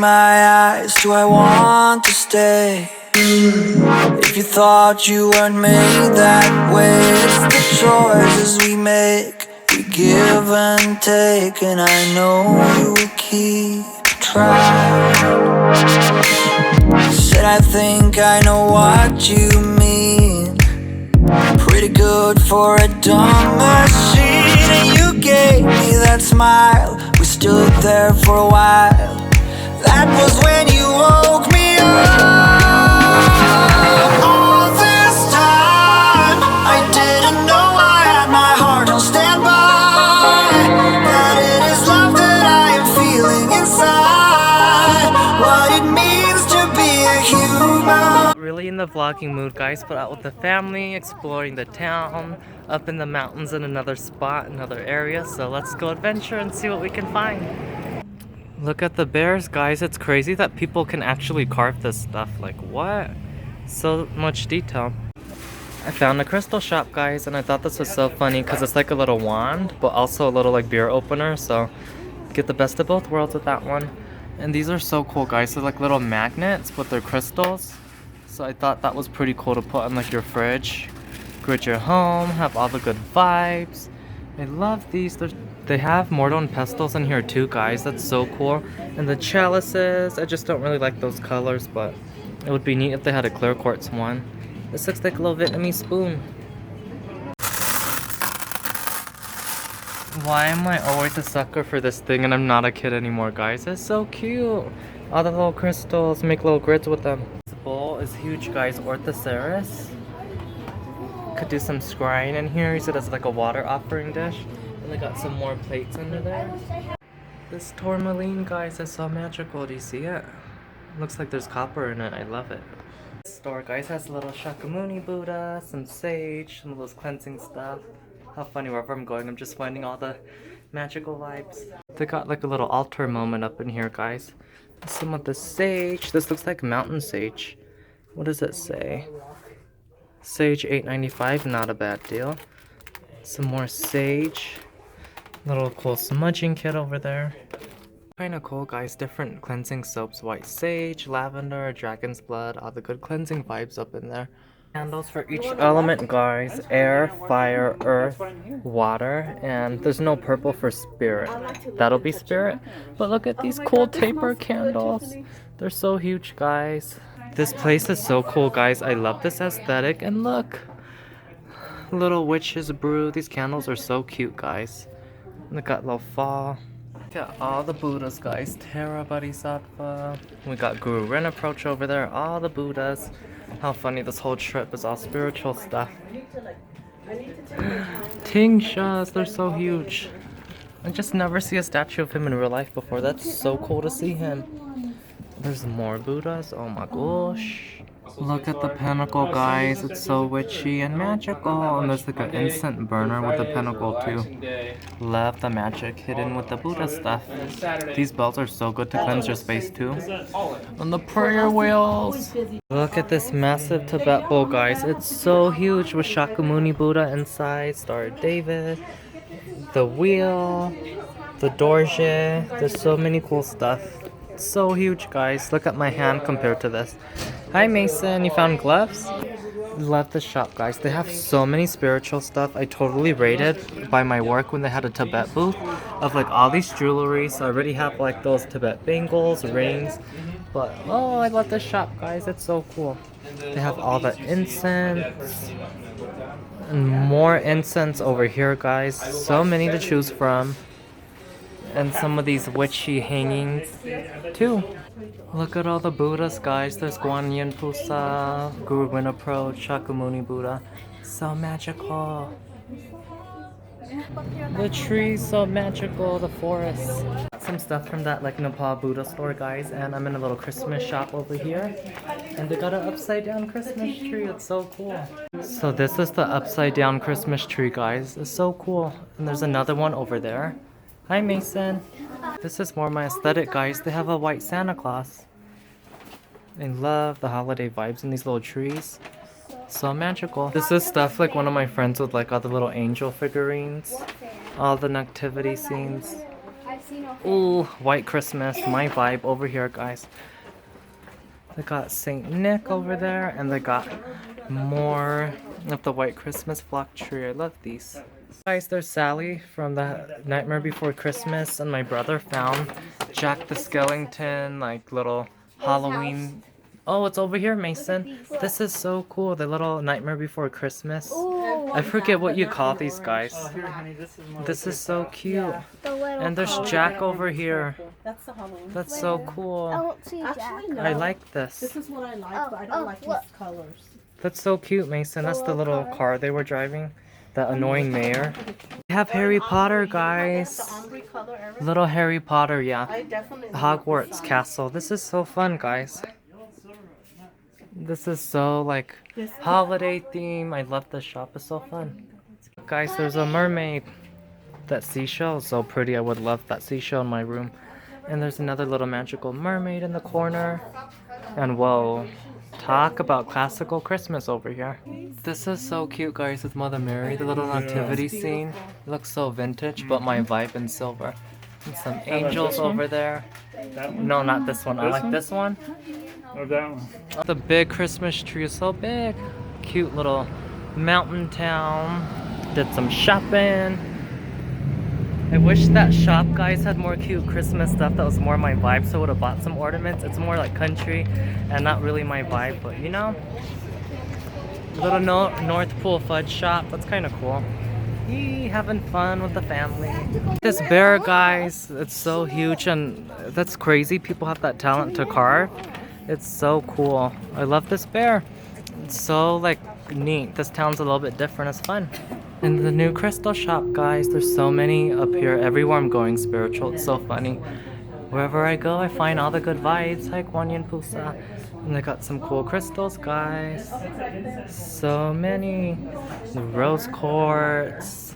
my eyes, do I want to stay? If you thought you weren't made that way, it's the choices we make. We give and take, and I know you will keep trying. Said I think I know what you mean. Pretty good for a dumb machine. And you gave me that smile. We stood there for a while. That was when you woke me up. All this time I didn't know I had my heart on standby. That it is love that I am feeling inside. What it means to be a human. Really in the vlogging mood, guys, but out with the family, exploring the town, up in the mountains in another spot, another area. So let's go adventure and see what we can find. Look at the bears, guys. It's crazy that people can actually carve this stuff. Like, what? So much detail. I found a crystal shop, guys, and I thought this was so funny because it's like a little wand, but also a little like beer opener. So get the best of both worlds with that one. And these are so cool, guys. They're like little magnets, but they're crystals. So I thought that was pretty cool to put in like your fridge, grid your home, have all the good vibes. I love these. They have mortar and pestles in here too, guys. That's so cool. And the chalices, I just don't really like those colors, but it would be neat if they had a clear quartz one. This looks like a little Vietnamese spoon. Why am I always a sucker for this thing and I'm not a kid anymore, guys? It's so cute. All the little crystals, make little grids with them. This bowl is huge, guys. Orthoceras. Could do some scrying in here. Use it as like a water offering dish. And I got some more plates under there. This tourmaline, guys, is so magical. Do you see it? Looks like there's copper in it. I love it. This store, guys, has a little Shakyamuni Buddha, some sage, some of those cleansing stuff. How funny, wherever I'm going, I'm just finding all the magical vibes. They got like a little altar moment up in here, guys. Some of the sage. This looks like mountain sage. What does it say? Sage $8.95, not a bad deal. Some more sage. Little cool smudging kit over there. Kinda cool, guys. Different cleansing soaps. White sage, lavender, dragon's blood. All the good cleansing vibes up in there. Candles for each element, guys. Air, fire, earth, water. And there's no purple for spirit. That'll be spirit. But look at these cool taper candles. They're so huge, guys. This place is so cool, guys. I love this aesthetic. And look. Little witch's brew. These candles are so cute, guys. And they got little fall. Look at all the Buddhas, guys. Tara Bodhisattva. We got Guru Ren approach over there. All the Buddhas. How funny, this whole trip is all spiritual stuff. Tingshas, they're so huge. I just never see a statue of him in real life before. That's so cool to see him. There's more Buddhas. Oh my gosh. Look at the pinnacle, guys. It's so witchy and magical. And there's like an incense burner with the pinnacle too. Love the magic hidden with the Buddha stuff. These bells are so good to cleanse your space too. And the prayer wheels. Look at this massive Tibet bowl, guys. It's so huge with Shakyamuni Buddha inside. Star of David. The wheel. The dorje. There's so many cool stuff. It's so huge, guys. Look at my hand compared to this. Hi Mason, you found gloves? Love the shop, guys. They have so many spiritual stuff. I totally rated by my work when they had a Tibet booth of like all these jewelry. So I already have like those Tibet bangles, rings. But oh, I love this shop, guys. It's so cool. They have all the incense. And more incense over here, guys. So many to choose from. And some of these witchy hangings too. Look at all the Buddhas, guys. There's Guanyin Pusa, Guru Ren approach, Shakyamuni Buddha. So magical. The trees so magical, the forest. Some stuff from that like Nepal Buddha store, guys. And I'm in a little Christmas shop over here. And they got an upside down Christmas tree. It's so cool. So this is the upside down Christmas tree, guys. It's so cool. And there's another one over there. Hi Mason. This is more my aesthetic, guys. They have a white Santa Claus. I love the holiday vibes in these little trees. So magical. This is stuff like one of my friends would like, all the little angel figurines. All the nativity scenes. Ooh, White Christmas, my vibe over here, guys. They got Saint Nick over there, and they got more of the White Christmas flock tree. I love these. Guys, there's Sally from the Nightmare Before Christmas, and my brother found Jack the Skellington, like little Halloween. Oh, it's over here, Mason. This is so cool. The little Nightmare Before Christmas. I forget what you call these guys. This is so cute. And there's Jack over here. That's the Halloween. That's so cool. I won't see Jack. Actually, no. I like this. This is what I like, but I don't like these colors. That's so cute, Mason. That's the little car they were driving. That annoying mayor. We have Harry Potter, guys. The ombre color, Eric. Little Harry Potter, yeah. I definitely Hogwarts Castle. This is so fun, guys. This is so like holiday theme. I love this shop. It's so fun. Guys, there's a mermaid. That seashell is so pretty. I would love that seashell in my room. And there's another little magical mermaid in the corner. And whoa, talk about classical Christmas over here. This is so cute, guys, with Mother Mary. The little nativity scene. It looks so vintage, but my vibe in silver. And some angels over there. No, not this one. I like this one. Or that one. The big Christmas tree is so big. Cute little mountain town. Did some shopping. I wish that shop, guys, had more cute Christmas stuff that was more my vibe, so I would have bought some ornaments. It's more like country and not really my vibe, but you know, little North Pool fudge shop. That's kind of cool. Yee, having fun with the family. This bear, guys, it's so huge, and that's crazy. People have that talent to carve. It's so cool. I love this bear. It's so like neat. This town's a little bit different. It's fun. In the new crystal shop, guys, there's so many up here. Everywhere I'm going spiritual. It's so funny. Wherever I go, I find all the good vibes. Hi, Guan Yin Pusa. And they got some cool crystals, guys. So many. The rose quartz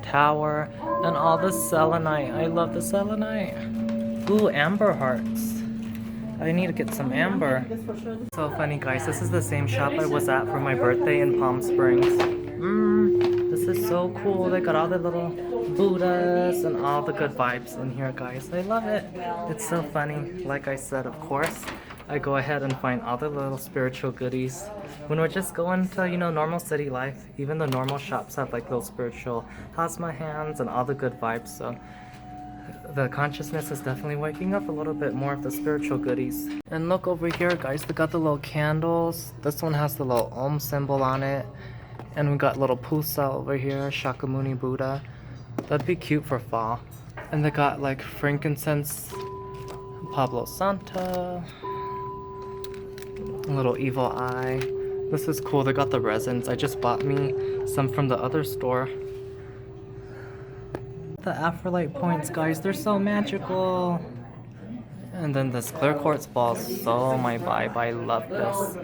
tower, and all the selenite. I love the selenite. Ooh, amber hearts. I need to get some amber. So funny, guys. This is the same shop I was at for my birthday in Palm Springs. This is so cool. They got all the little Buddhas and all the good vibes in here, guys. I love it. It's so funny. Like I said, of course, I go ahead and find all the little spiritual goodies when we're just going to, you know, normal city life. Even the normal shops have like little spiritual Hasma hands and all the good vibes. So the consciousness is definitely waking up a little bit more of the spiritual goodies. And look over here, guys. They got the little candles. This one has the little Om symbol on it. And we got little Pusa over here, Shakyamuni Buddha. That'd be cute for fall. And they got like frankincense, Pablo Santo, a little evil eye. This is cool. They got the resins. I just bought me some from the other store. The Aphrodite points, guys, they're so magical. And then this clear quartz ball is so my vibe. I love this.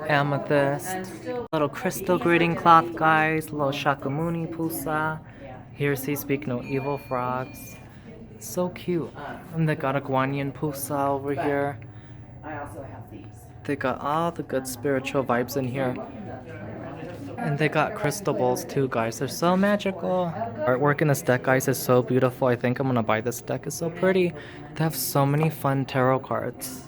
Amethyst. Little crystal greeting cloth, guys. Little Shakyamuni Pusa. Here, see, speak no evil frogs. So cute. And they got a Guan Yin Pusa over here. They got all the good spiritual vibes in here. And they got crystal bowls too, guys. They're so magical. Artwork in this deck, guys, is so beautiful. I think I'm gonna buy this deck. It's so pretty. They have so many fun tarot cards.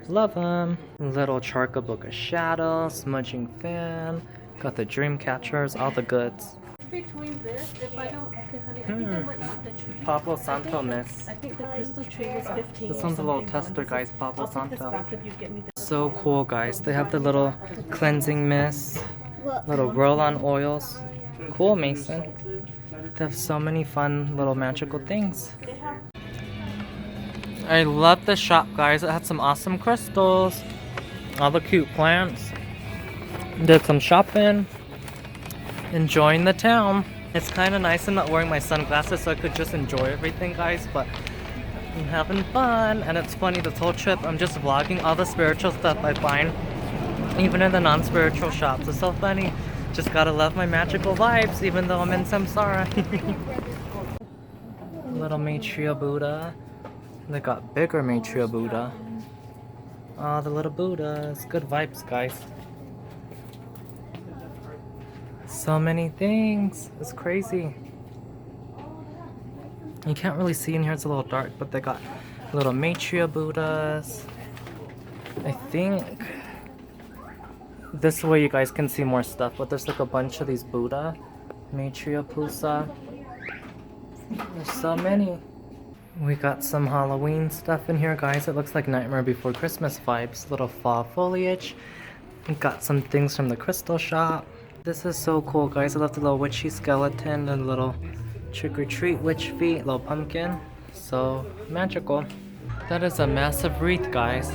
Love them. Little Charka Book of Shadow, Smudging Fan. Got the Dream Catchers, all the goods. Between this, if I don't, okay, honey, I think I might want the tree. Pablo Santo Miss. I think the crystal tree was 15. This one's a little tester, guys. Pablo I'll take this Santo. back if you get me this. So cool, guys. They have the little cleansing mist. Little roll-on oils. Cool, Mason. They have so many fun little magical things. I love the shop, guys. It had some awesome crystals. All the cute plants. Did some shopping. Enjoying the town. It's kind of nice I'm not wearing my sunglasses so I could just enjoy everything, guys, but I'm having fun. And it's funny, this whole trip I'm just vlogging all the spiritual stuff I find, even in the non-spiritual shops. It's so funny. Just gotta love my magical vibes even though I'm in samsara. Little Maitreya Buddha. They got bigger Maitreya Buddha. Oh, the little Buddhas. Good vibes, guys. So many things. It's crazy. You can't really see in here, it's a little dark, but they got little Maitreya Buddhas. I think this way you guys can see more stuff, but there's like a bunch of these Buddha, Maitreya Pusa. There's so many. We got some Halloween stuff in here, guys. It looks like Nightmare Before Christmas vibes. Little fall foliage. We got some things from the crystal shop. This is so cool, guys. I love the little witchy skeleton and little trick-or-treat witch feet, little pumpkin. So magical. That is a massive wreath, guys.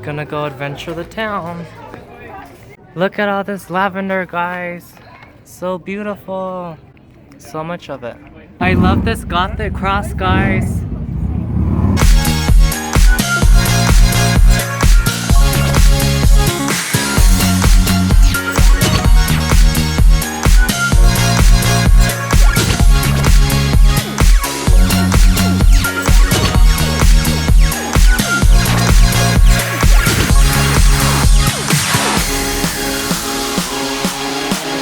Gonna go adventure the town. Look at all this lavender, guys. So beautiful. So much of it. I love this gothic cross, guys.